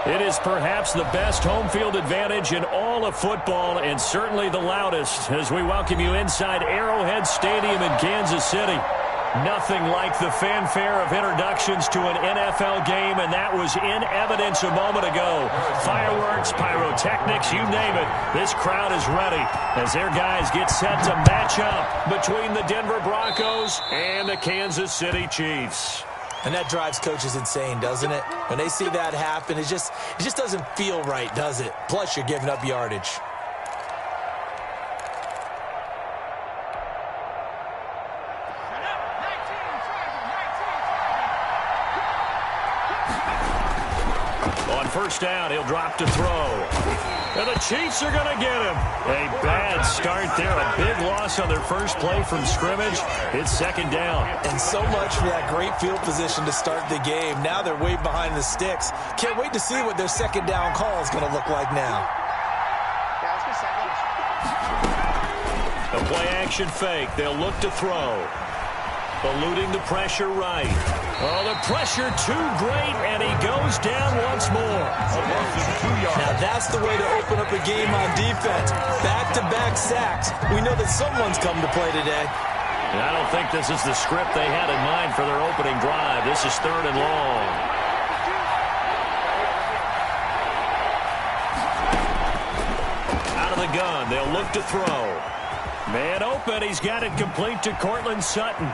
It is perhaps the best home field advantage in all of football, and certainly the loudest, as we welcome you inside Arrowhead Stadium in Kansas City. Nothing like the fanfare of introductions to an NFL game, and that was in evidence a moment ago. Fireworks, pyrotechnics, you name it. This crowd is ready as their guys get set to match up between the Denver Broncos and the Kansas City Chiefs. And that drives coaches insane, doesn't it? When they see that happen, it just doesn't feel right, does it? Plus, you're giving up yardage. On first down, he'll drop to throw. And the Chiefs are going to get him. A bad start there. A big loss on their first play from scrimmage. It's second down. And so much for that great field position to start the game. Now they're way behind the sticks. Can't wait to see what their second down call is going to look like now. A play action fake. They'll look to throw. Eluding the pressure right. Oh, the pressure too great, and he goes down once more. Now that's the way to open up a game on defense. Back-to-back sacks. We know that someone's come to play today. And I don't think this is the script they had in mind for their opening drive. This is third and long. Out of the gun, they'll look to throw. Man open, he's got it complete to Cortland Sutton.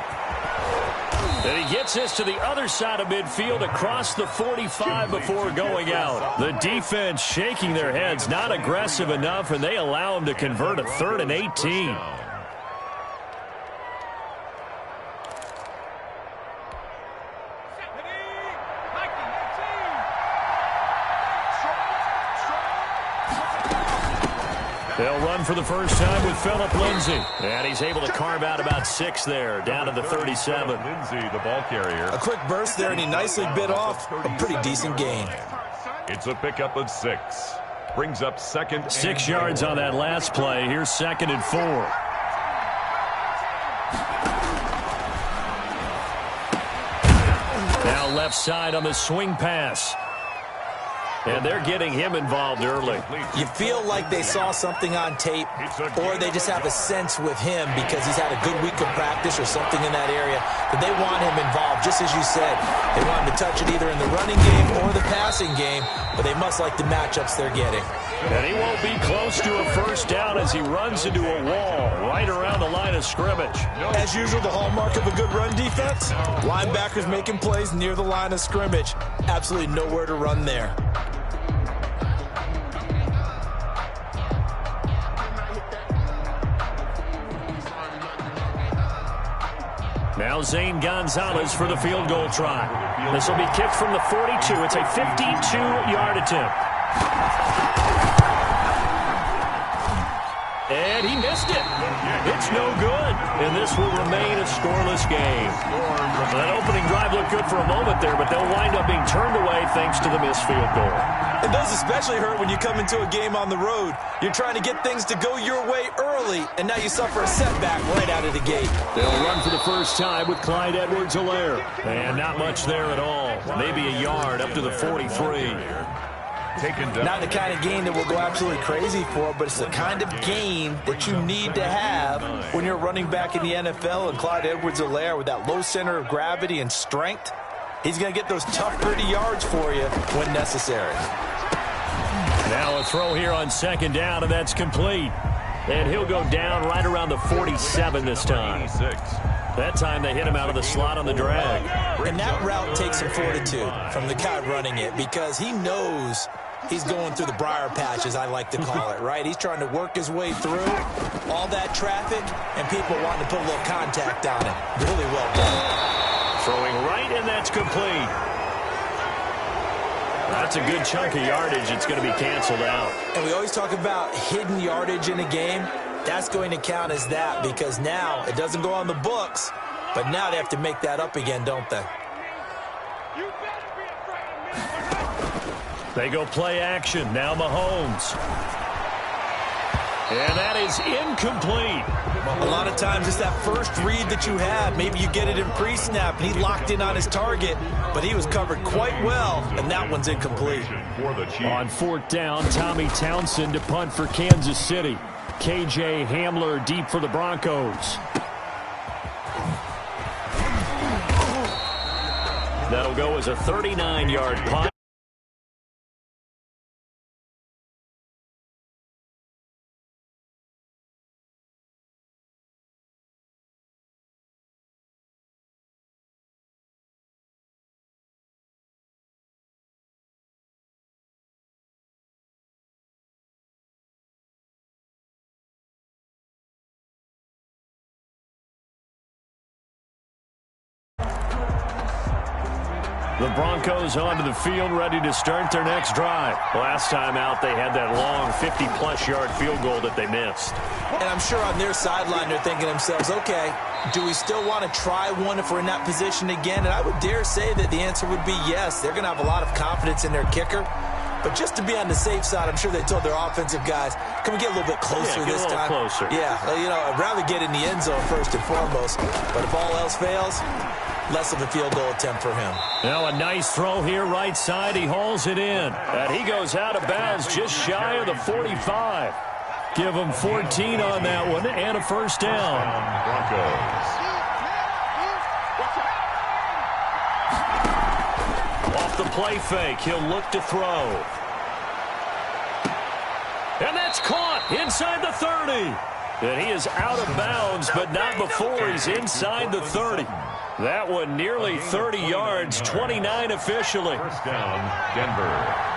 And he gets this to the other side of midfield across the 45 before going out. The defense shaking their heads, not aggressive enough, and they allow him to convert a 3rd and 18. They'll run for the first time with Phillip Lindsay. And he's able to carve out about 6 there, down to the 37. Lindsay, the ball carrier. A quick burst there, and he nicely bit off a pretty decent gain. It's a pickup of 6. Brings up second. 6 yards on that last play. Here's 2nd and 4. Now left side on the swing pass. And they're getting him involved early. You feel like they saw something on tape, or they just have a sense with him because he's had a good week of practice or something in that area that they want him involved, just as you said. They want him to touch it either in the running game or the passing game, but they must like the matchups they're getting. And he won't be close to a first down as he runs into a wall right around the line of scrimmage. As usual, the hallmark of a good run defense, linebackers making plays near the line of scrimmage. Absolutely nowhere to run there. Now Zane Gonzalez for the field goal try. This will be kicked from the 42. It's a 52-yard attempt. And he missed it. It's no good. And this will remain a scoreless game. That opening drive looked good for a moment there, but they'll wind up being turned away thanks to the missed field goal. And those especially hurt when you come into a game on the road. You're trying to get things to go your way early, and now you suffer a setback right out of the gate. They'll run for the first time with Clyde Edwards-Helaire. And not much there at all. Maybe a yard up to the 43. Not the kind of game that we'll go absolutely crazy for, but it's the kind of game that you need to have when you're running back in the NFL. And Clyde Edwards-Helaire, with that low center of gravity and strength, he's going to get those tough, gritty yards for you when necessary. Now a throw here on second down, and that's complete. And he'll go down right around the 47 this time. That time they hit him out of the slot on the drag. And that route takes some fortitude from the guy running it, because he knows he's going through the briar patch, as I like to call it, right? He's trying to work his way through all that traffic and people wanting to put a little contact on it. Really well done. Throwing right, and that's complete. That's a good chunk of yardage. It's going to be canceled out. And we always talk about hidden yardage in a game. That's going to count as that, because now it doesn't go on the books, but now they have to make that up again, don't they? They go play action. Now Mahomes. And that is incomplete. A lot of times it's that first read that you have. Maybe you get it in pre-snap, and he locked in on his target, but he was covered quite well, and that one's incomplete. On fourth down, Tommy Townsend to punt for Kansas City. KJ Hamler deep for the Broncos. That'll go as a 39-yard punt. The Broncos onto the field, ready to start their next drive. Last time out, they had that long 50-plus yard field goal that they missed. And I'm sure on their sideline, they're thinking to themselves, okay, do we still want to try one if we're in that position again? And I would dare say that the answer would be yes. They're going to have a lot of confidence in their kicker. But just to be on the safe side, I'm sure they told their offensive guys, can we get a little bit closer this time? Closer. Yeah, you know, I'd rather get in the end zone first and foremost. But if all else fails, less of a field goal attempt for him. Now a nice throw here, right side. He hauls it in. And he goes out of bounds just shy of the 45. Give him 14 on that one and a first down. Broncos. Off the play fake, he'll look to throw. And that's caught inside the 30. And he is out of bounds, but not before he's inside the 30. That one nearly 30 yards, 29 officially. First down, Denver.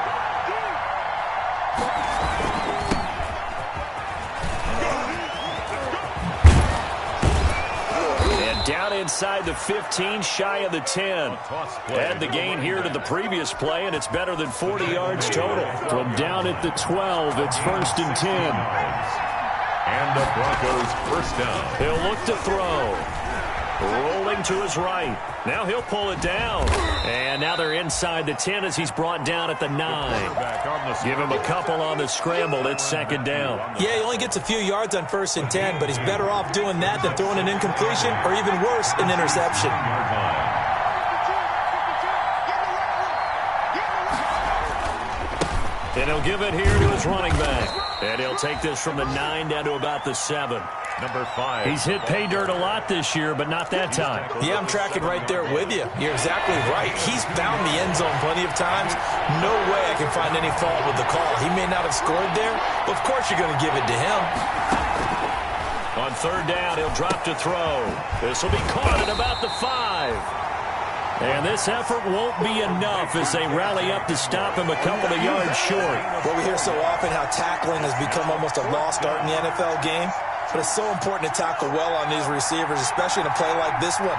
Down inside the 15, shy of the 10. Add the gain here to the previous play, and it's better than 40 yards total. From down at the 12, it's first and 10. And the Broncos first down. He'll look to throw. Rolling to his right. Now he'll pull it down. And now they're inside the 10 as he's brought down at the 9. Give him a couple on the scramble. It's second down. Yeah, he only gets a few yards on first and 10, but he's better off doing that than throwing an incompletion or even worse, an interception. And he'll give it here to his running back. And he'll take this from the 9 down to about the 7. Number 5. He's hit pay dirt a lot this year, but not that time. Yeah, I'm tracking right there with you. You're exactly right. He's found the end zone plenty of times. No way I can find any fault with the call. He may not have scored there, but of course you're going to give it to him. On third down, he'll drop to throw. This will be caught at about the 5. And this effort won't be enough as they rally up to stop him a couple of yards short. Well, we hear so often how tackling has become almost a lost art in the NFL game. But it's so important to tackle well on these receivers, especially in a play like this one.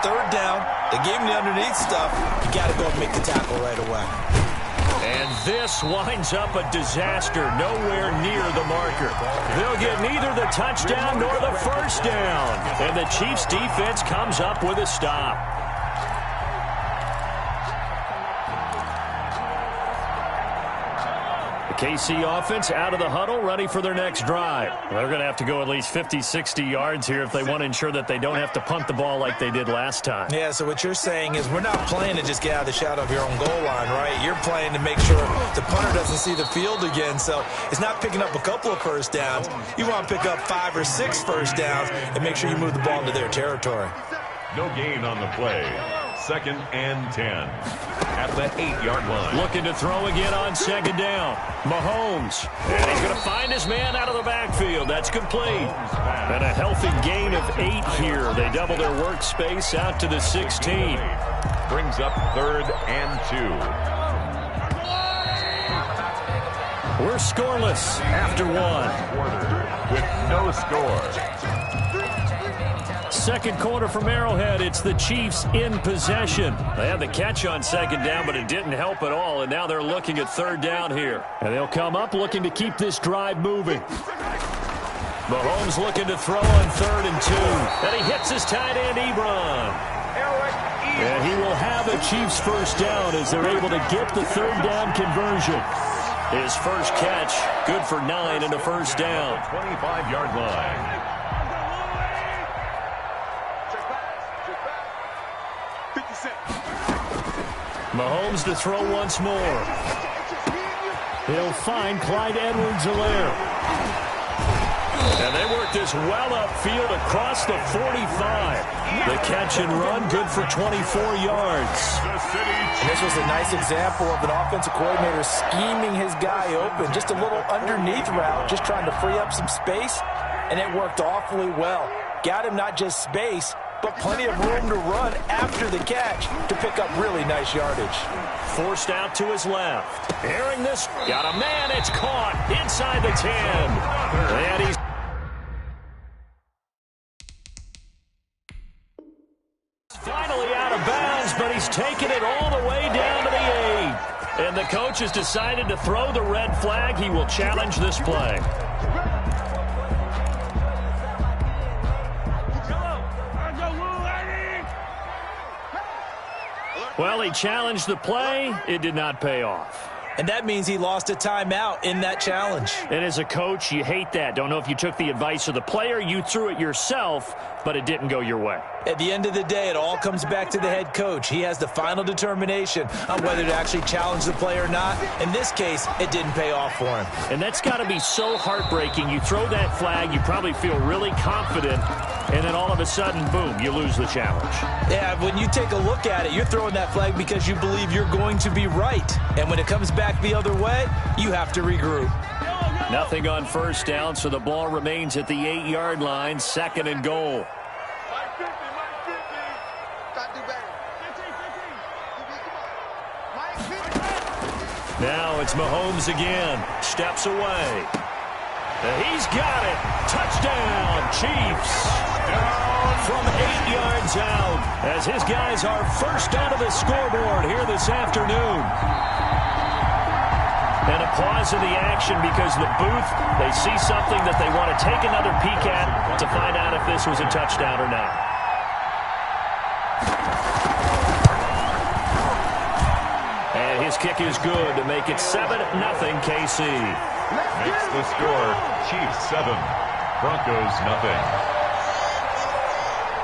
Third down, they gave him the underneath stuff. You got to go and make the tackle right away. And this winds up a disaster, nowhere near the marker. They'll get neither the touchdown nor the first down. And the Chiefs' defense comes up with a stop. KC offense out of the huddle, ready for their next drive. They're going to have to go at least 50, 60 yards here if they want to ensure that they don't have to punt the ball like they did last time. Yeah, so what you're saying is we're not playing to just get out of the shadow of your own goal line, right? You're playing to make sure the punter doesn't see the field again. So it's not picking up a couple of first downs. You want to pick up 5 or 6 first downs and make sure you move the ball into their territory. No gain on the play. Second and 10 at the 8-yard line. Looking to throw again on second down. Mahomes. And he's going to find his man out of the backfield. That's complete. And a healthy gain of 8 here. They double their workspace out to the 16. Brings up third and 2. We're scoreless after 1. With no score. Second quarter from Arrowhead. It's the Chiefs in possession. They had the catch on second down, but it didn't help at all, and now they're looking at third down here. And they'll come up looking to keep this drive moving. Mahomes looking to throw on third and 2. And he hits his tight end, Ebron. And he will have a Chiefs first down as they're able to get the third down conversion. His first catch, good for 9 and a first down. 25-yard line. Mahomes to throw once more. He'll find Clyde Edwards-Helaire. And they work this well upfield across the 45. The catch and run, good for 24 yards. And this was a nice example of an offensive coordinator scheming his guy open. Just a little underneath route, just trying to free up some space, and it worked awfully well. Got him not just space, but plenty of room to run after the catch to pick up really nice yardage. Forced out to his left. Airing this. Got a man. It's caught inside the 10. And he's finally out of bounds, but he's taken it all the way down to the 8. And the coach has decided to throw the red flag. He will challenge this play. Well, he challenged the play. It did not pay off. And that means he lost a timeout in that challenge. And as a coach, you hate that. Don't know if you took the advice of the player. You threw it yourself, but it didn't go your way. At the end of the day, it all comes back to the head coach. He has the final determination on whether to actually challenge the play or not. In this case, it didn't pay off for him. And that's got to be so heartbreaking. You throw that flag, you probably feel really confident, and then all of a sudden, boom, you lose the challenge. Yeah, when you take a look at it, you're throwing that flag because you believe you're going to be right. And when it comes back the other way, you have to regroup. Nothing on first down, so the ball remains at the 8-yard line, 2nd and goal. Now it's Mahomes again. Steps away. He's got it. Touchdown, Chiefs. From 8 yards out as his guys are first onto the scoreboard here this afternoon. And a pause in the action because the booth, they see something that they want to take another peek at to find out if this was a touchdown or not. And his kick is good to make it 7-0 KC. Makes the score Chiefs 7, Broncos nothing.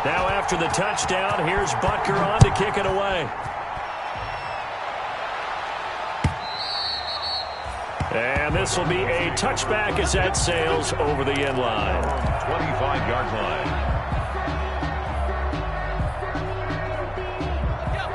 Now after the touchdown, here's Butker on to kick it away. And this will be a touchback as that sails over the end line. 25-yard line.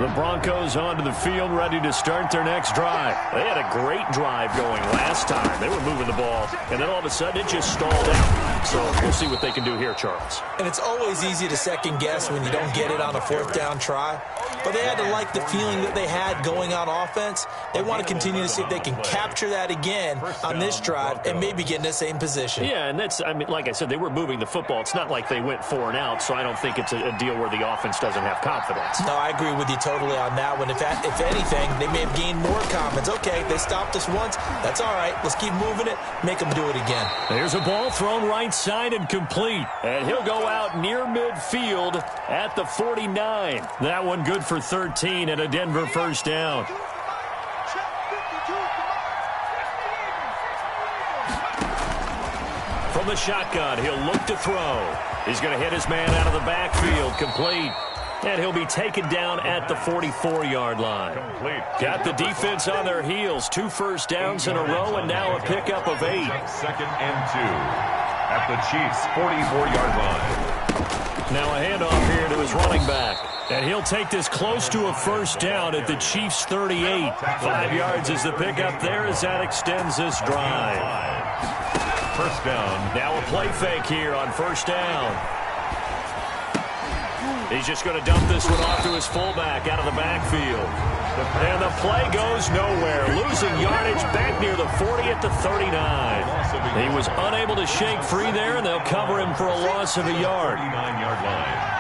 The Broncos onto the field, ready to start their next drive. They had a great drive going last time. They were moving the ball, and then all of a sudden it just stalled out. So we'll see what they can do here, Charles. And it's always easy to second guess when you don't get it on a 4th down try. But they had to like the feeling that they had going on offense. They want to continue to see if they can capture that again on this drive and maybe get in the same position. Yeah, and that's, I mean, like I said, they were moving the football. It's not like they went 4 and out, so I don't think it's a deal where the offense doesn't have confidence. No, I agree with you totally on that one. If anything, they may have gained more confidence. Okay, they stopped us once. That's all right. Let's keep moving it. Make them do it again. There's a ball thrown right side and complete. And he'll go out near midfield at the 49. That one good for 13 and a Denver first down. From the shotgun, he'll look to throw. He's going to hit his man out of the backfield. Complete. And he'll be taken down at the 44-yard line. Got the defense on their heels. 2 first downs in a row and now a pickup of 8. 2nd and 2 at the Chiefs' 44-yard line. Now a handoff here to his running back. And he'll take this close to a first down at the Chiefs' 38. 5 yards is the pickup there as that extends this drive. First down. Now a play fake here on first down. He's just going to dump this one off to his fullback out of the backfield. And the play goes nowhere. Losing yardage back near the 40 at the 39. He was unable to shake free there, and they'll cover him for a loss of a yard. 39-yard line.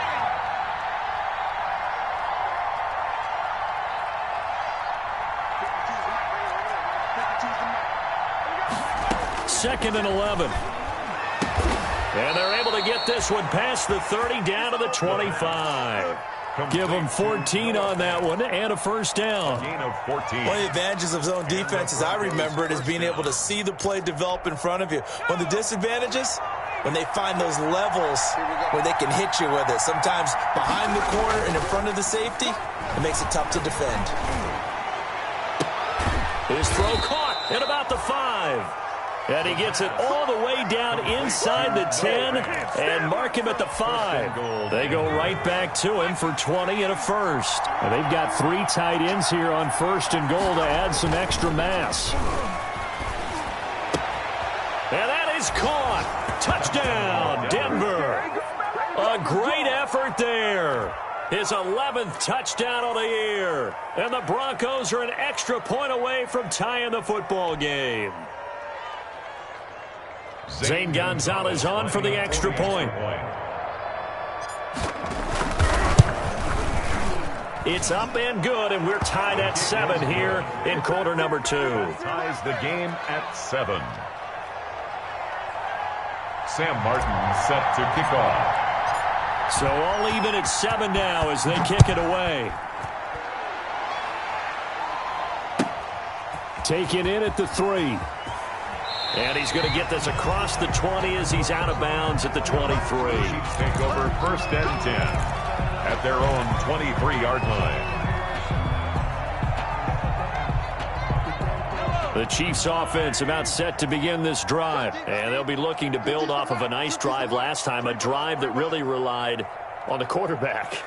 Second and 11. And they're able to get this one past the 30 down to the 25. Give them 14 on that one and a first down. Gain of 14. One of the advantages of zone defense, as I remember it, is being able to see the play develop in front of you. One of the disadvantages, when they find those levels where they can hit you with it. Sometimes behind the corner and in front of the safety, it makes it tough to defend. His throw caught at about the 5. And he gets it all the way down inside the 10 and mark him at the 5. They go right back to him for 20 and a first. And they've got 3 tight ends here on first and goal to add some extra mass. And that is caught. Touchdown, Denver. A great effort there. His 11th touchdown of the year. And the Broncos are an extra point away from tying the football game. Zane Gonzalez on for the extra point. It's up and good, and we're tied at 7 here in quarter number 2. Ties the game at 7. Sam Martin set to kick off. So all even at 7 now as they kick it away. Taken in at the 3. And he's going to get this across the 20 as he's out of bounds at the 23. Chiefs take over first and 10 at their own 23-yard line. The Chiefs offense about set to begin this drive. And they'll be looking to build off of a nice drive last time, a drive that really relied on the quarterback.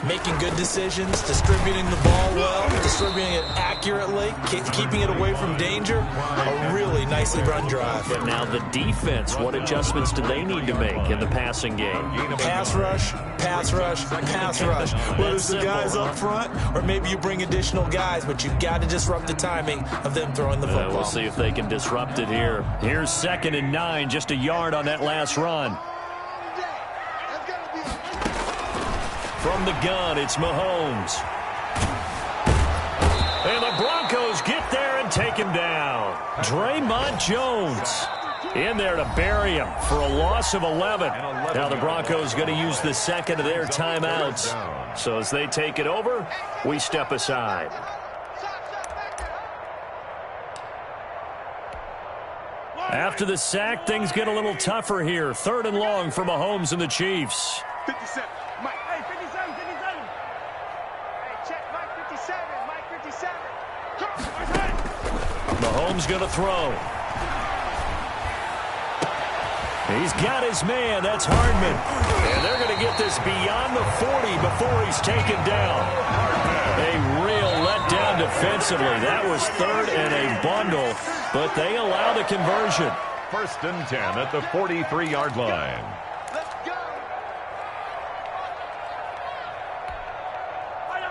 Making good decisions, distributing the ball well, distributing it accurately, keeping it away from danger. A really nicely run drive. But now the defense, what adjustments do they need to make in the passing game? Pass rush, pass rush, pass rush. Whether it's the guys up front or maybe you bring additional guys, but you've got to disrupt the timing of them throwing the football. We'll see if they can disrupt it here. Here's 2nd and 9, just a yard on that last run. From the gun, it's Mahomes. And the Broncos get there and take him down. Draymond Jones in there to bury him for a loss of 11. Now the Broncos going to use the second of their timeouts. So as they take it over, we step aside. After the sack, things get a little tougher here. 3rd and long for Mahomes and the Chiefs. 57. Mike. Hey, 57, 57. Hey, check Mike 57. Mike 57. Mahomes going to throw. He's got his man. That's Hardman. And they're going to get this beyond the 40 before he's taken down. A real letdown defensively. That was 3rd and a bundle, but they allow the conversion. 1st and 10 at the 43-yard line.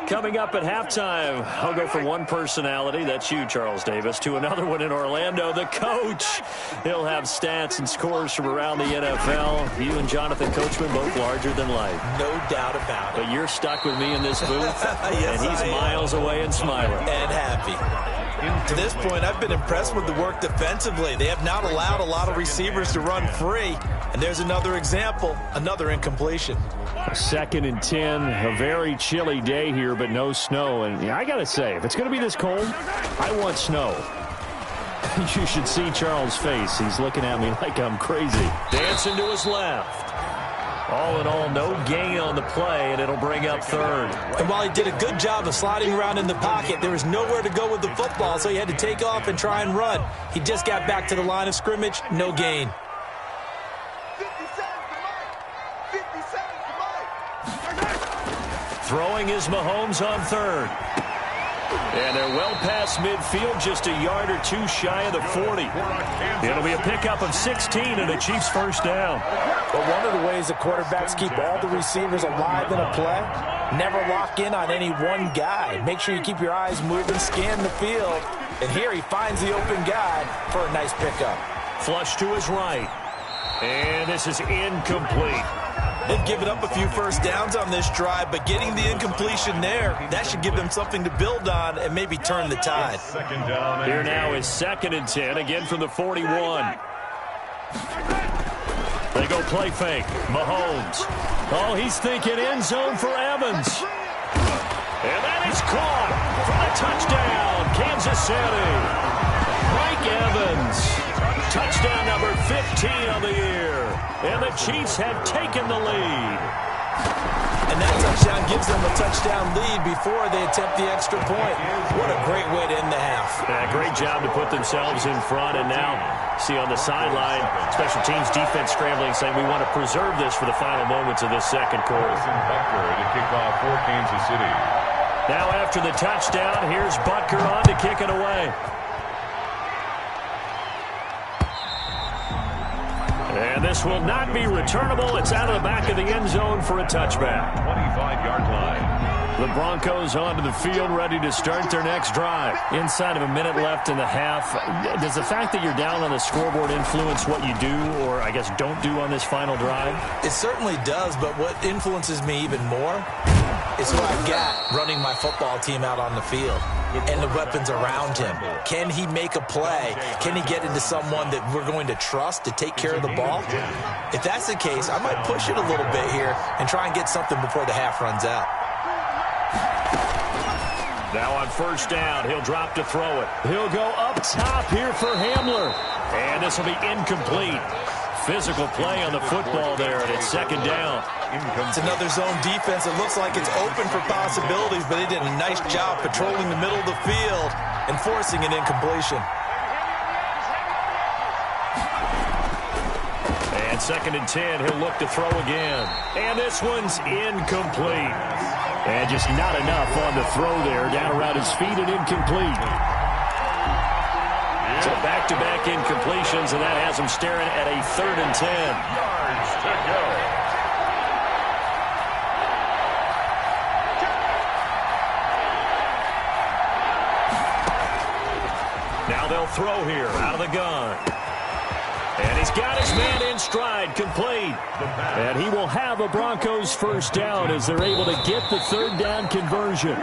Coming up at halftime, I'll go from one personality, that's you, Charles Davis, to another one in Orlando, the coach. He'll have stats and scores from around the NFL. You and Jonathan Coachman, both larger than life. No doubt about it. But you're stuck with me in this booth, yes, and he's miles away and smiling. And happy. To this point, I've been impressed with the work defensively. They have not allowed a lot of receivers to run free. And there's another example, another incompletion. 2nd and 10, a very chilly day here, but no snow. And I got to say, if it's going to be this cold, I want snow. You should see Charles' face. He's looking at me like I'm crazy. Dancing to his left. All in all, no gain on the play, and it'll bring up 3rd. And while he did a good job of sliding around in the pocket, there was nowhere to go with the football, so he had to take off and try and run. He just got back to the line of scrimmage, no gain. 57 to Mike. Throwing is Mahomes on 3rd. And they're well past midfield, just a yard or 2 shy of the 40. It'll be a pickup of 16 and a Chiefs first down. But one of the ways the quarterbacks keep all the receivers alive in a play, never lock in on any one guy. Make sure you keep your eyes moving, scan the field. And here he finds the open guy for a nice pickup. Flush to his right. And this is incomplete. They've given up a few first downs on this drive, but getting the incompletion there, that should give them something to build on and maybe turn the tide. 2nd down. Here now is 2nd and 10, again from the 41. They go play fake. Mahomes. Oh, he's thinking end zone for Evans. And that is caught for the touchdown, Kansas City. Mike Evans. Touchdown number 15 of the year. And the Chiefs have taken the lead. And that touchdown gives them a touchdown lead before they attempt the extra point. What a great way to end the half. Yeah, great job to put themselves in front. And now, see on the sideline, special teams defense scrambling, saying we want to preserve this for the final moments of this second quarter. Butker to kick off for Kansas City. Now after the touchdown, here's Butker on to kick it away. And this will not be returnable. It's out of the back of the end zone for a touchback. 25-yard line. The Broncos onto the field, ready to start their next drive. Inside of a minute left in the half, does the fact that you're down on the scoreboard influence what you do, or I guess don't do on this final drive? It certainly does, but what influences me even more is who I've got running my football team out on the field and the weapons around him. Can he make a play? Can he get into someone that we're going to trust to take care of the ball? If that's the case, I might push it a little bit here and try and get something before the half runs out. Now on first down, he'll drop to throw it. He'll go up top here for Hamler. And this will be incomplete. Physical play on the football there, and it's second down. It's another zone defense. It looks like it's open for possibilities, but they did a nice job patrolling the middle of the field and forcing an incompletion. And second and 10, he'll look to throw again. And this one's incomplete. And just not enough on the throw there, down around his feet and incomplete. So back-to-back incompletions, and that has him staring at a 3rd and 10. Yards to go. Now they'll throw here out of the gun. And he's got his man in stride, complete. And he will have a Broncos first down as they're able to get the 3rd down conversion.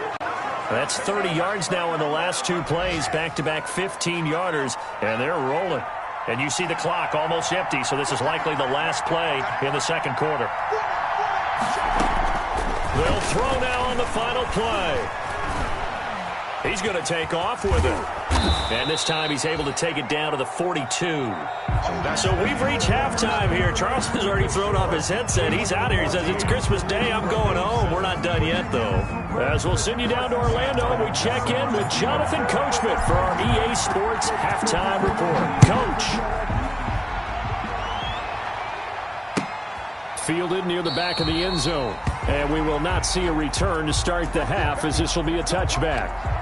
That's 30 yards now in the last 2 plays, back-to-back 15-yarders, and they're rolling. And you see the clock almost empty, so this is likely the last play in the second quarter. They'll throw now on the final play. He's going to take off with it. And this time he's able to take it down to the 42. So we've reached halftime here. Charles has already thrown off his headset. He's out here. He says, it's Christmas Day. I'm going home. We're not done yet, though. As we'll send you down to Orlando, we check in with Jonathan Coachman for our EA Sports Halftime Report. Coach. Fielded near the back of the end zone. And we will not see a return to start the half, as this will be a touchback.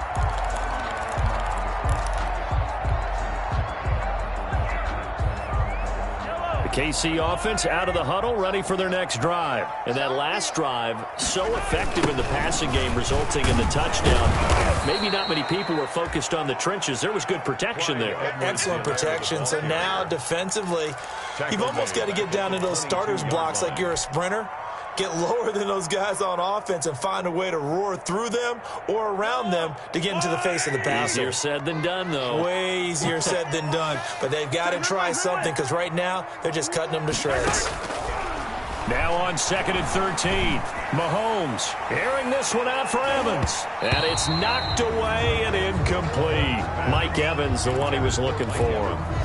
KC offense out of the huddle, ready for their next drive. And that last drive, so effective in the passing game, resulting in the touchdown. Maybe not many people were focused on the trenches. There was good protection there. Excellent protection. So now, defensively, you've almost got to get down in those starters blocks like you're a sprinter. Get lower than those guys on offense and find a way to roar through them or around them to get into the face of the passer. Easier said than done, though. Way easier said than done. But they've got to try something, because right now they're just cutting them to shreds. Now on 2nd and 13. Mahomes airing this one out for Evans. And it's knocked away and incomplete. Mike Evans, the one he was looking for.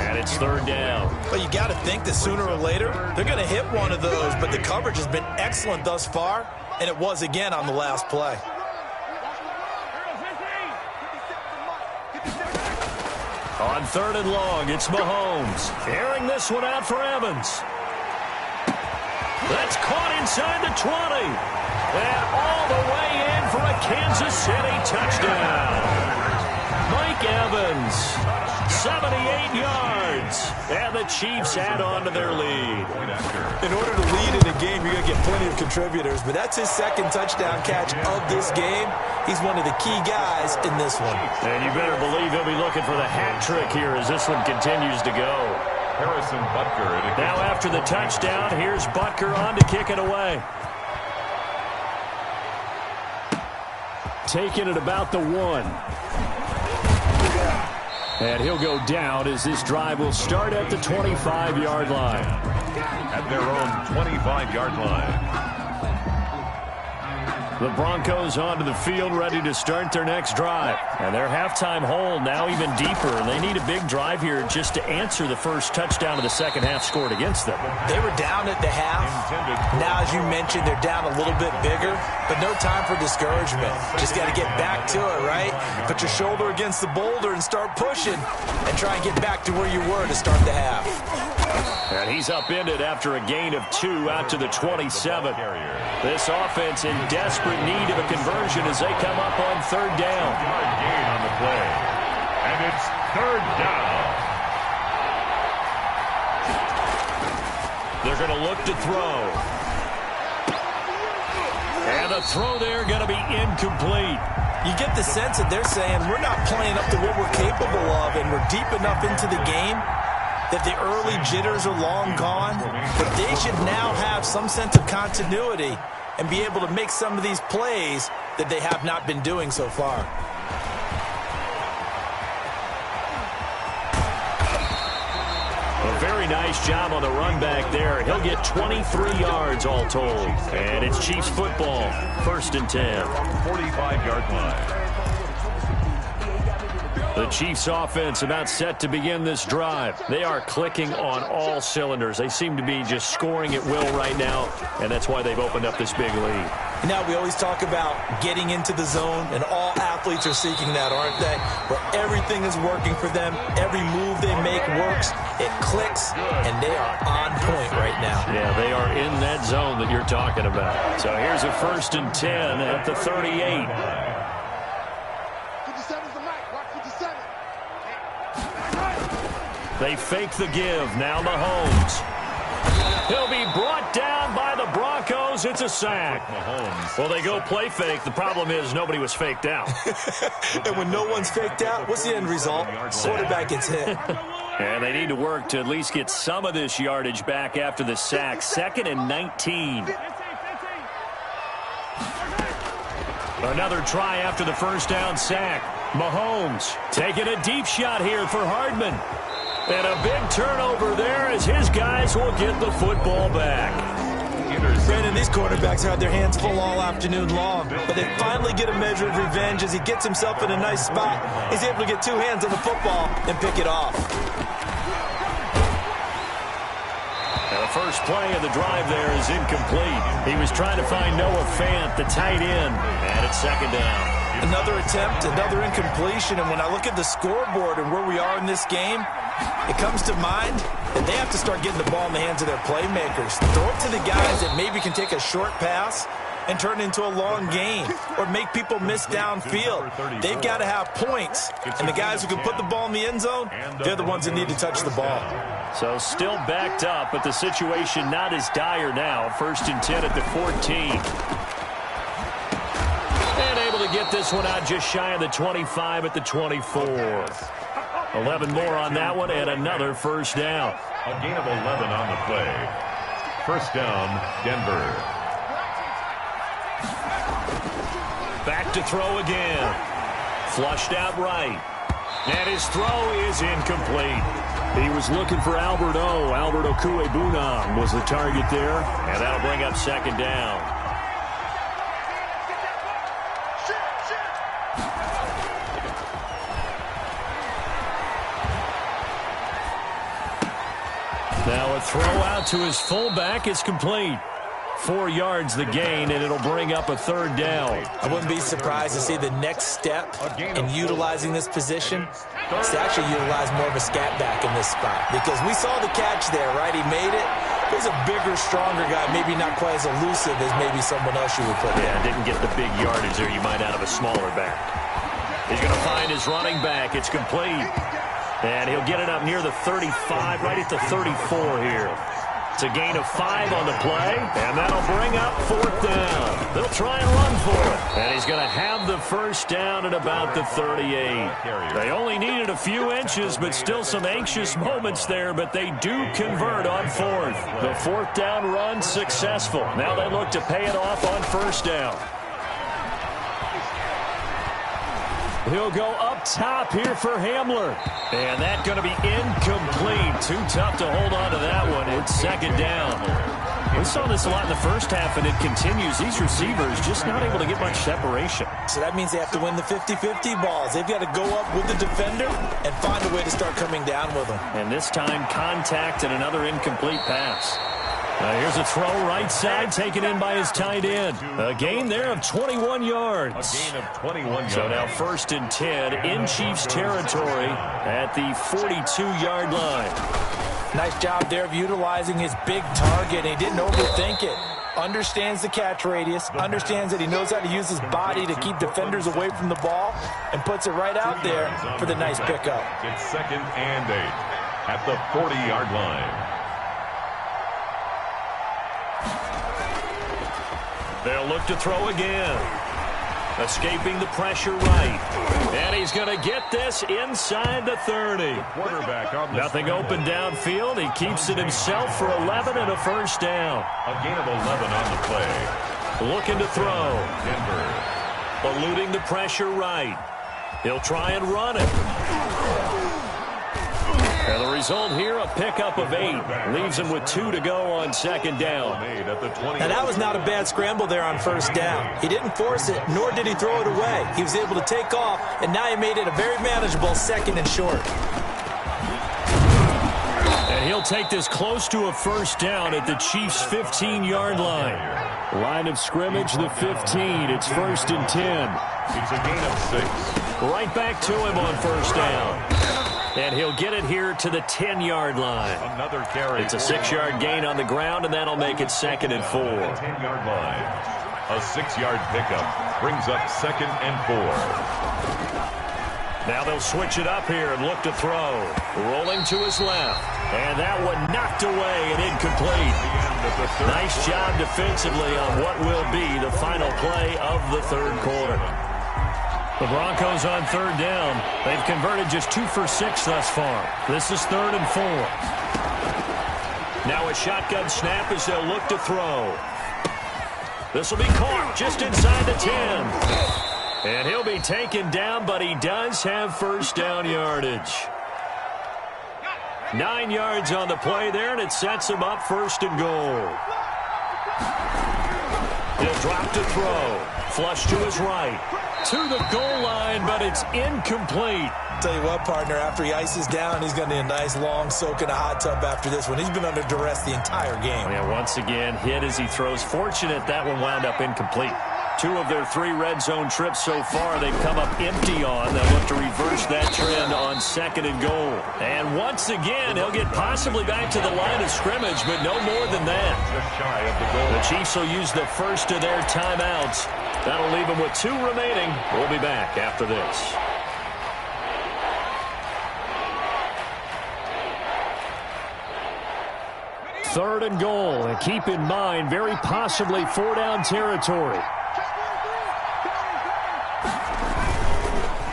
And it's 3rd down. But you got to think that sooner or later they're going to hit one of those. But the coverage has been excellent thus far. And it was again on the last play. On 3rd and long, it's Mahomes airing this one out for Evans. That's caught inside the 20. And all the way in for a Kansas City touchdown. Mike Evans, 78 yards. And the Chiefs add on to their lead. In order to lead in a game, you're going to get plenty of contributors. But that's his 2nd touchdown catch of this game. He's one of the key guys in this one. And you better believe he'll be looking for the hat trick here as this one continues to go. Harrison Butker. Now after the touchdown, here's Butker on to kick it away. Taking it about the 1. And he'll go down as this drive will start at the 25-yard line. at their own 25-yard line. The Broncos onto the field, ready to start their next drive. And their halftime hole now even deeper. And they need a big drive here just to answer the first touchdown of the second half scored against them. They were down at the half. Now, as you mentioned, they're down a little bit bigger, but no time for discouragement. Just got to get back to it, right? Put your shoulder against the boulder and start pushing and try and get back to where you were to start the half. And he's upended after a gain of 2 out to the 27. This offense in desperate need of a conversion as they come up on third down. Gain on the play. And it's third down. They're going to look to throw. And the throw there going to be incomplete. You get the sense that they're saying we're not playing up to what we're capable of, and we're deep enough into the game that the early jitters are long gone, but they should now have some sense of continuity and be able to make some of these plays that they have not been doing so far. A very nice job on the run back there. He'll get 23 yards all told. And it's Chiefs football, 1st and 10. 45-yard line. The Chiefs offense about set to begin this drive. They are clicking on all cylinders. They seem to be just scoring at will right now, and that's why they've opened up this big lead. Now, we always talk about getting into the zone, and all athletes are seeking that, aren't they? Where everything is working for them. Every move they make works. It clicks, and they are on point right now. Yeah, they are in that zone that you're talking about. So here's a 1st and 10 at the 38. They fake the give. Now Mahomes. He'll be brought down by the Broncos. It's a sack. Mahomes. Well, they go play fake. The problem is nobody was faked out. And when no one's faked out, what's the end result? Quarterback gets hit. And they need to work to at least get some of this yardage back after the sack. 2nd and 19. Another try after the first down sack. Mahomes taking a deep shot here for Hardman. And a big turnover there as his guys will get the football back. Brandon, these quarterbacks have had their hands full all afternoon long, but they finally get a measure of revenge as he gets himself in a nice spot. He's able to get 2 hands on the football and pick it off. And the first play of the drive there is incomplete. He was trying to find Noah Fant, the tight end, and it's 2nd down. Another attempt, another incompletion, and when I look at the scoreboard and where we are in this game, it comes to mind that they have to start getting the ball in the hands of their playmakers. Throw it to the guys that maybe can take a short pass and turn it into a long gain or make people miss downfield. They've got to have points, and the guys who can put the ball in the end zone, they're the ones that need to touch the ball. So still backed up, but the situation not as dire now. 1st and 10 at the 14. And able to get this one out just shy of the 25 at the 24. 11 more on that one, and another first down. A gain of 11 on the play. First down, Denver. Back to throw again. Flushed out right. And his throw is incomplete. He was looking for Albert O. Albert Okuebunam was the target there, and that'll bring up 2nd down. Now a throw out to his fullback is complete. 4 yards the gain, and it'll bring up a 3rd down. I wouldn't be surprised to see the next step in utilizing this position is to actually utilize more of a scat back in this spot. Because we saw the catch there, right? He made it. He's a bigger, stronger guy, maybe not quite as elusive as maybe someone else you would put there. Yeah, didn't get the big yardage there you might out of a smaller back. He's going to find his running back. It's complete. And he'll get it up near the 35, right at the 34 here. It's a gain of 5 on the play, and that'll bring up 4th down. They'll try and run for it. And he's going to have the first down at about the 38. They only needed a few inches, but still some anxious moments there, but they do convert on 4th. The 4th down run successful. Now they look to pay it off on 1st down. He'll go up top here for Hamler. And that's going to be incomplete. Too tough to hold on to that one. It's second down. We saw this a lot in the first half, and it continues. These receivers just not able to get much separation. So that means they have to win the 50-50 balls. They've got to go up with the defender and find a way to start coming down with them. And this time, contact and another incomplete pass. Here's a throw right side, taken in by his tight end. A gain there of 21 yards. A gain of 21 yards. So now 1st and 10 in Chiefs territory at the 42-yard line. Nice job there of utilizing his big target. He didn't overthink it. Understands the catch radius. Understands that he knows how to use his body to keep defenders away from the ball. And puts it right out there for the nice pickup. It's 2nd and 8 at the 40-yard line. They'll look to throw again. Escaping the pressure right. And he's going to get this inside the 30. Quarterback on the Nothing open downfield. He keeps it himself for 11 and a first down. A gain of 11 on the play. Looking to throw. Denver. Eluding the pressure right. He'll try and run it. And the result here, a pickup of 8. Leaves him with 2 to go on 2nd down. Now that was not a bad scramble there on 1st down. He didn't force it, nor did he throw it away. He was able to take off, and now he made it a very manageable 2nd and short. And he'll take this close to a first down at the Chiefs' 15-yard line. Line of scrimmage, the 15. It's 1st and 10. It's a gain of 6. Right back to him on 1st down. And he'll get it here to the 10-yard line. Another carry. It's a 6-yard gain on the ground, and that'll make it 2nd and 4. 10-yard line. A 6-yard pickup brings up 2nd and 4. Now they'll switch it up here and look to throw. Rolling to his left. And that one knocked away and incomplete. Nice job defensively on what will be the final play of the 3rd quarter. The Broncos on 3rd down. They've converted just 2 for 6 thus far. This is 3rd and 4. Now a shotgun snap as they'll look to throw. This will be caught just inside the 10. And he'll be taken down, but he does have first down yardage. 9 yards on the play there, and it sets him up 1st and goal. He'll drop to throw. Flush to his right. To the goal line, but it's incomplete. Tell you what, partner, after he ices down, he's going to need a nice long soak in a hot tub after this one. He's been under duress the entire game. Yeah, once again, hit as he throws. Fortunate that one wound up incomplete. 2 of their 3 red zone trips so far, they've come up empty on. They'll look to reverse that trend on 2nd and goal. And once again, he'll get possibly back to the line of scrimmage, but no more than that. Just shy of the goal. The Chiefs will use the first of their timeouts. That'll leave them with 2 remaining. We'll be back after this. Third and goal. And keep in mind, very possibly 4-down territory.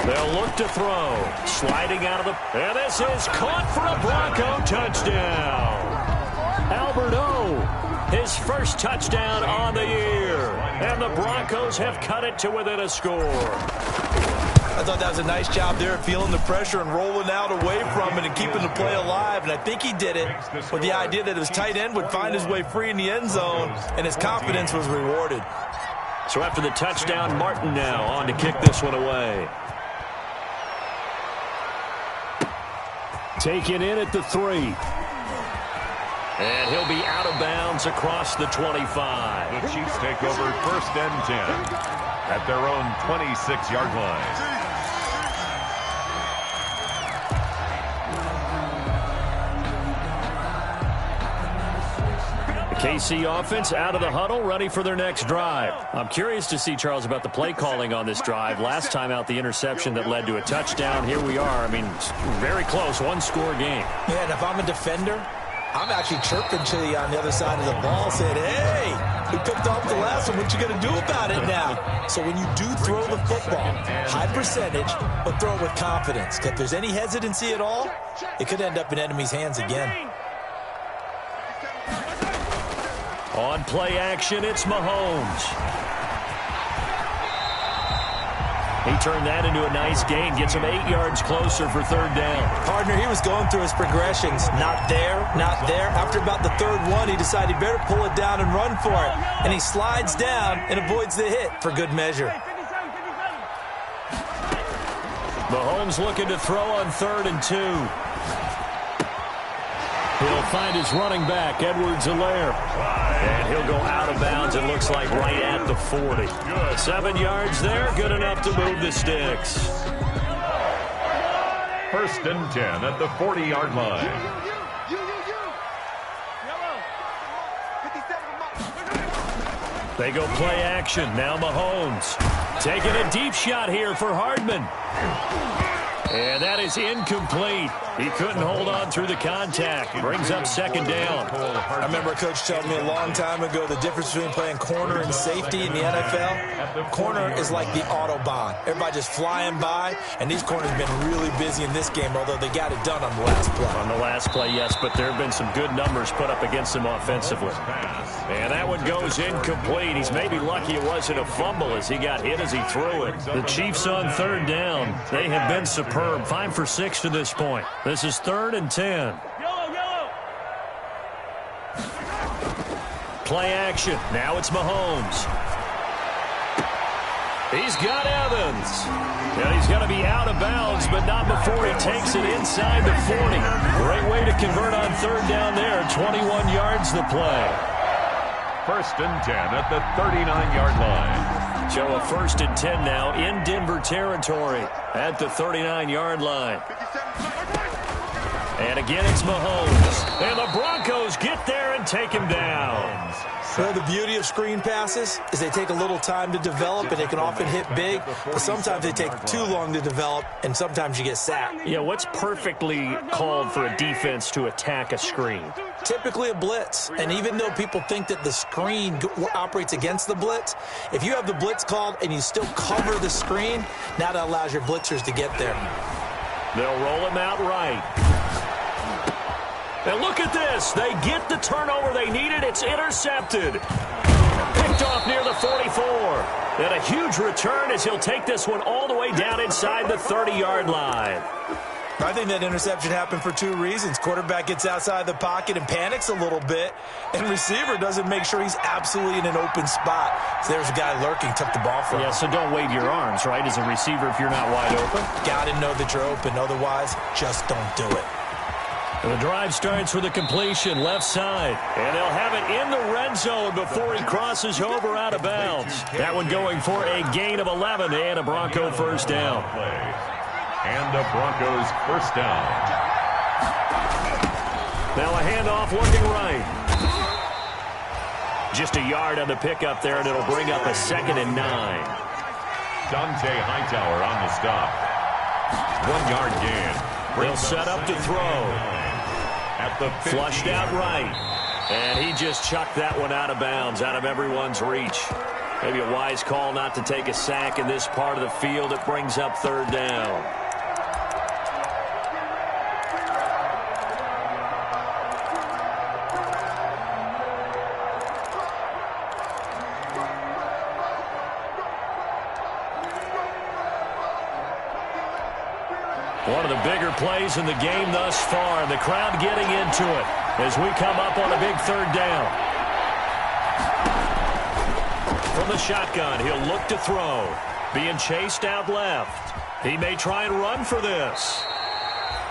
They'll look to throw. Sliding out of the... And this is caught for a Bronco touchdown. Albert O, his first touchdown on the year. And the Broncos have cut it to within a score. I thought that was a nice job there of feeling the pressure and rolling out away from it and keeping the play alive. And I think he did it with the idea that his tight end would find his way free in the end zone, and his confidence was rewarded. So after the touchdown, Martin now on to kick this one away. Taken in at the 3. And he'll be out of bounds across the 25. The Chiefs take over 1st and 10 at their own 26-yard line. KC offense out of the huddle, ready for their next drive. I'm curious to see, Charles, about the play calling on this drive. Last time out, the interception that led to a touchdown. Here we are. I mean, very close, 1-score game. Yeah, and if I'm a defender, I'm actually chirping to you on the other side of the ball, saying, hey, we picked off the last one. What you going to do about it now? So when you do throw the football, high percentage, but throw it with confidence. If there's any hesitancy at all, it could end up in enemy's hands again. On play action, it's Mahomes. He turned that into a nice gain, gets him 8 yards closer for third down. Partner, he was going through his progressions. Not there, not there. After about the third one, he decided he better pull it down and run for it. And he slides down and avoids the hit for good measure. Mahomes looking to throw on 3rd and 2. He'll find his running back, Edwards-Helaire. And he'll go out of bounds, it looks like, right at the 40. 7 yards there, good enough to move the sticks. 1st and 10 at the 40-yard line. They go play action. Now Mahomes taking a deep shot here for Hardman. And that is incomplete. He couldn't hold on through the contact. Brings up 2nd down. I remember a coach telling me a long time ago the difference between playing corner and safety in the NFL. Corner is like the Autobahn. Everybody just flying by, and these corners have been really busy in this game, although they got it done on the last play. On the last play, yes, but there have been some good numbers put up against him offensively. And that one goes incomplete. He's maybe lucky it wasn't a fumble as he got hit as he threw it. The Chiefs on 3rd down. They have been superb. 5 for 6 to this point. This is 3rd and 10. Play action. Now it's Mahomes. He's got Evans. And he's going to be out of bounds, but not before he takes it inside the 40. Great way to convert on 3rd down there. 21 yards the play. 1st and 10 at the 39-yard line. So a 1st and 10 now in Denver territory at the 39-yard line. And again, it's Mahomes. And the Broncos get there and take him down. Well, the beauty of screen passes is they take a little time to develop, and they can often hit big, but sometimes they take too long to develop, and sometimes you get sacked. Yeah, what's perfectly called for a defense to attack a screen? Typically a blitz, and even though people think that the screen operates against the blitz, if you have the blitz called and you still cover the screen, now that allows your blitzers to get there. They'll roll him out right. And look at this. They get the turnover they needed. It's intercepted. Picked off near the 44. And a huge return as he'll take this one all the way down inside the 30-yard line. I think that interception happened for 2 reasons. Quarterback gets outside the pocket and panics a little bit, and receiver doesn't make sure he's absolutely in an open spot. So there's a guy lurking, took the ball from him. Yeah, so don't wave your arms, right, as a receiver if you're not wide open. Got to know that you're open. Otherwise, just don't do it. The drive starts with a completion left side. And they'll have it in the red zone before he crosses over out of bounds. That one going for a gain of 11 and a Bronco 1st down. And the Broncos 1st down. Now a handoff looking right. Just a yard on the pickup there, and it'll bring up a 2nd and 9. Dante Hightower on the stop. 1 yard gain. They'll set up to throw. At the flushed out right. And he just chucked that one out of bounds, out of everyone's reach. Maybe a wise call not to take a sack in this part of the field. It brings up 3rd down. One of the bigger plays in the game thus far. The crowd getting into it as we come up on a big 3rd down. From the shotgun, he'll look to throw. Being chased out left. He may try and run for this.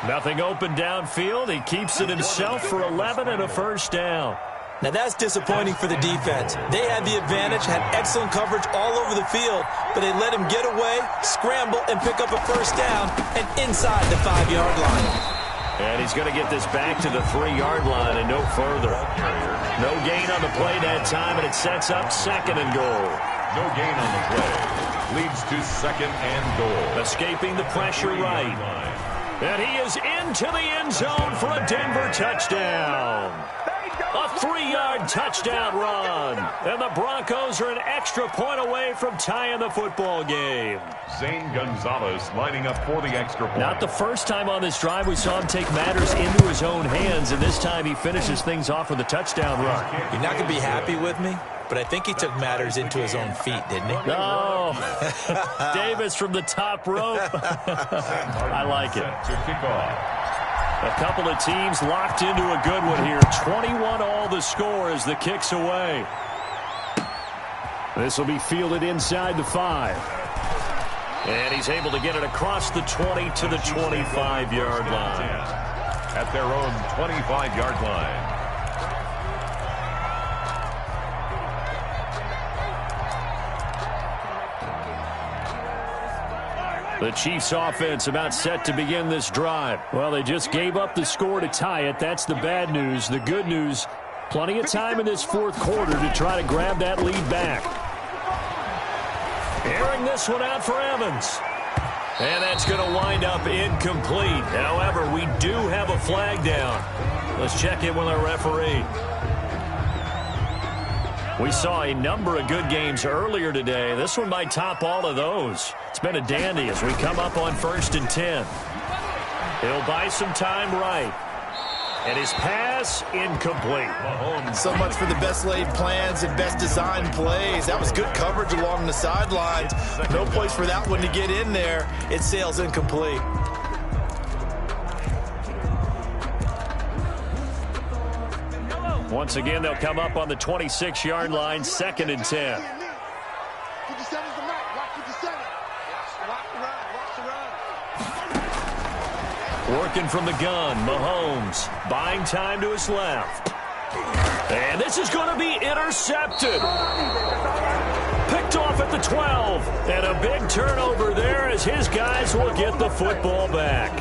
Nothing open downfield. He keeps it himself for 11 and a 1st down. Now, that's disappointing for the defense. They had the advantage, had excellent coverage all over the field, but they let him get away, scramble, and pick up a 1st down and inside the 5-yard line. And he's going to get this back to the 3-yard line and no further. No gain on the play that time, and it sets up 2nd and goal. No gain on the play. Leads to 2nd and goal. Escaping the pressure right. And he is into the end zone for a Denver touchdown. A 3-yard touchdown run. And the Broncos are an extra point away from tying the football game. Zane Gonzalez lining up for the extra point. Not the first time on this drive we saw him take matters into his own hands, and this time he finishes things off with a touchdown run. You're not going to be happy with me, but I think he took matters into his own feet, didn't he? No. Davis from the top rope. I like it. A couple of teams locked into a good one here. 21 all the score as the kick's away. This will be fielded inside the 5. And he's able to get it across the 20 to the 25-yard line. At their own 25-yard line. The Chiefs offense about set to begin this drive. Well, they just gave up the score to tie it. That's the bad news. The good news, plenty of time in this fourth quarter to try to grab that lead back. Airing this one out for Evans. And that's going to wind up incomplete. However, we do have a flag down. Let's check in with our referee. We saw a number of good games earlier today. This one might top all of those. It's been a dandy as we come up on 1st and 10. He'll buy some time right. And his pass, incomplete. So much for the best laid plans and best designed plays. That was good coverage along the sidelines. No place for that one to get in there. It sails incomplete. Once again, they'll come up on the 26-yard line, 2nd and 10. Working from the gun, Mahomes buying time to his left. And this is going to be intercepted. Picked off at the 12. And a big turnover there as his guys will get the football back.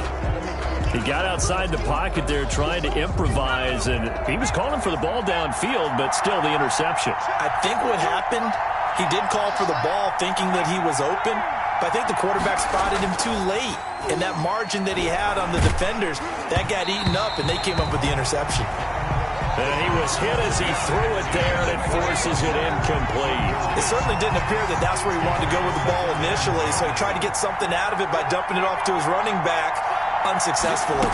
He got outside the pocket there trying to improvise, and he was calling for the ball downfield, but still the interception. I think what happened, he did call for the ball thinking that he was open, but I think the quarterback spotted him too late. And that margin that he had on the defenders, that got eaten up, and they came up with the interception. And he was hit as he threw it there, and it forces it incomplete. It certainly didn't appear that that's where he wanted to go with the ball initially, so he tried to get something out of it by dumping it off to his running back unsuccessfully.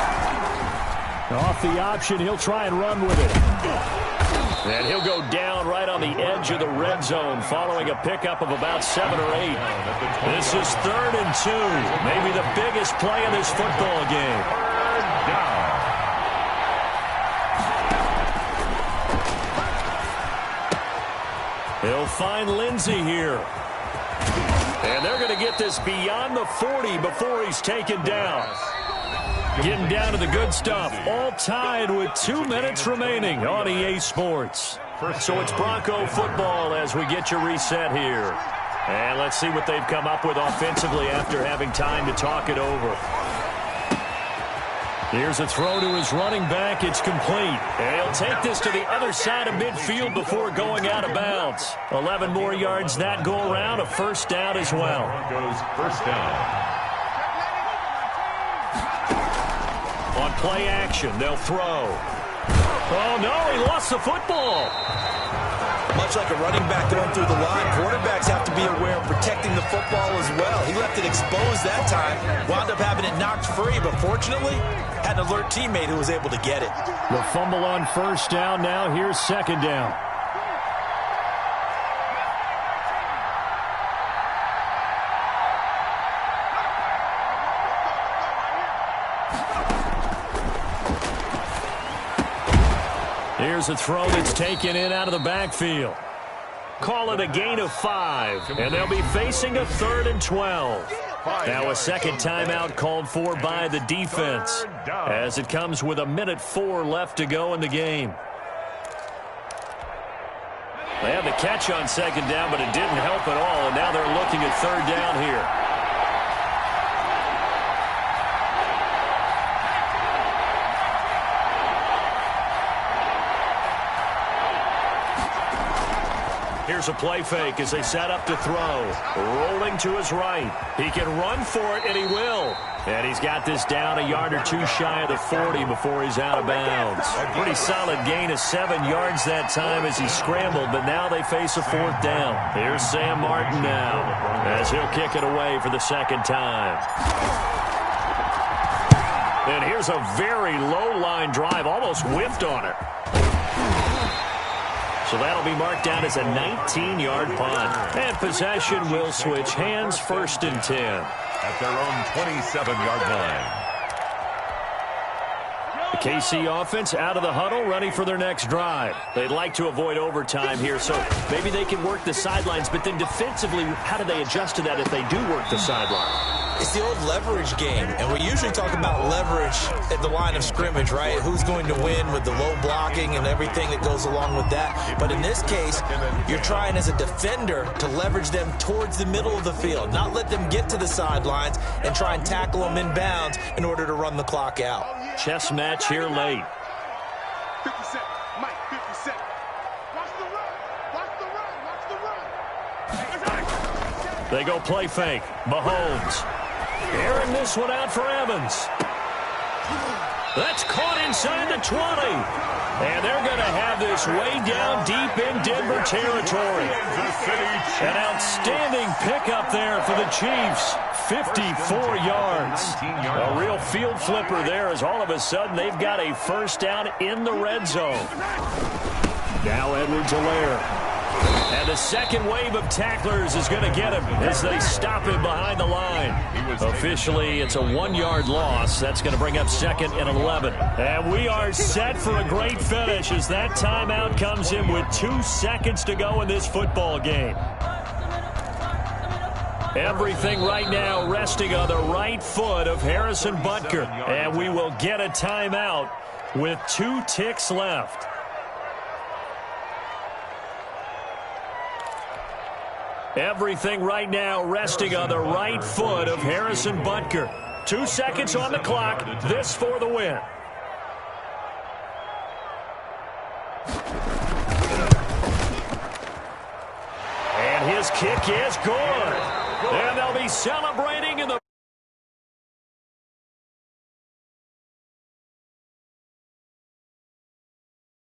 Off the option, he'll try and run with it. And he'll go down right on the edge of the red zone following a pickup of about 7 or 8. This is 3rd and 2. Maybe the biggest play of this football game. He'll find Lindsey here. And they're going to get this beyond the 40 before he's taken down. Getting down to the good stuff. All tied with 2 minutes remaining on EA Sports. So it's Bronco football as we get your reset here. And let's see what they've come up with offensively after having time to talk it over. Here's a throw to his running back. It's complete. And he'll take this to the other side of midfield before going out of bounds. 11 more yards that go around. A first down as well. Broncos first down. On play action, they'll throw. Oh, no, he lost the football. Much like a running back going through the line, quarterbacks have to be aware of protecting the football as well. He left it exposed that time, wound up having it knocked free, but fortunately, had an alert teammate who was able to get it. The fumble on first down now. Here's 2nd down. Here's a throw that's taken in out of the backfield. Call it a gain of 5, and they'll be facing a 3rd and 12. Now a second timeout called for by the defense as it comes with 1:04 left to go in the game. They had the catch on 2nd down, but it didn't help at all, and now they're looking at 3rd down here. Here's a play fake as they set up to throw. Rolling to his right. He can run for it, and he will. And he's got this down a yard or 2 shy of the 40 before he's out of bounds. A pretty solid gain of 7 yards that time as he scrambled, but now they face a 4th down. Here's Sam Martin now as he'll kick it away for the 2nd time. And here's a very low line drive, almost whiffed on it. So that'll be marked down as a 19-yard punt. And possession will switch hands, 1st and 10. At their own 27-yard line. The KC offense out of the huddle, ready for their next drive. They'd like to avoid overtime here, so maybe they can work the sidelines, but then defensively, how do they adjust to that if they do work the sideline? It's the old leverage game, and we usually talk about leverage at the line of scrimmage, right? Who's going to win with the low blocking and everything that goes along with that. But in this case, you're trying as a defender to leverage them towards the middle of the field, not let them get to the sidelines and try and tackle them inbounds in order to run the clock out. Chess match here late. 50 seconds. Mike, 50 seconds. Watch the run. Watch the run. Watch the run. They go play fake. Mahomes. Airing this one out for Evans. That's caught inside the 20. And they're going to have this way down deep in Denver territory. An outstanding pickup there for the Chiefs. 54 yards. A real field flipper there as all of a sudden they've got a first down in the red zone. Now Edwards-Helaire. And the second wave of tacklers is going to get him as they stop him behind the line. Officially, it's a 1-yard loss. That's going to bring up 2nd and 11. And we are set for a great finish as that timeout comes in with 2 seconds to go in this football game. Everything right now resting on the right foot of Harrison Butker. And we will get a timeout with 2 ticks left. Everything right now resting on the right foot of Harrison Butker. 2 seconds on the clock. This for the win. And his kick is good. And they'll be celebrating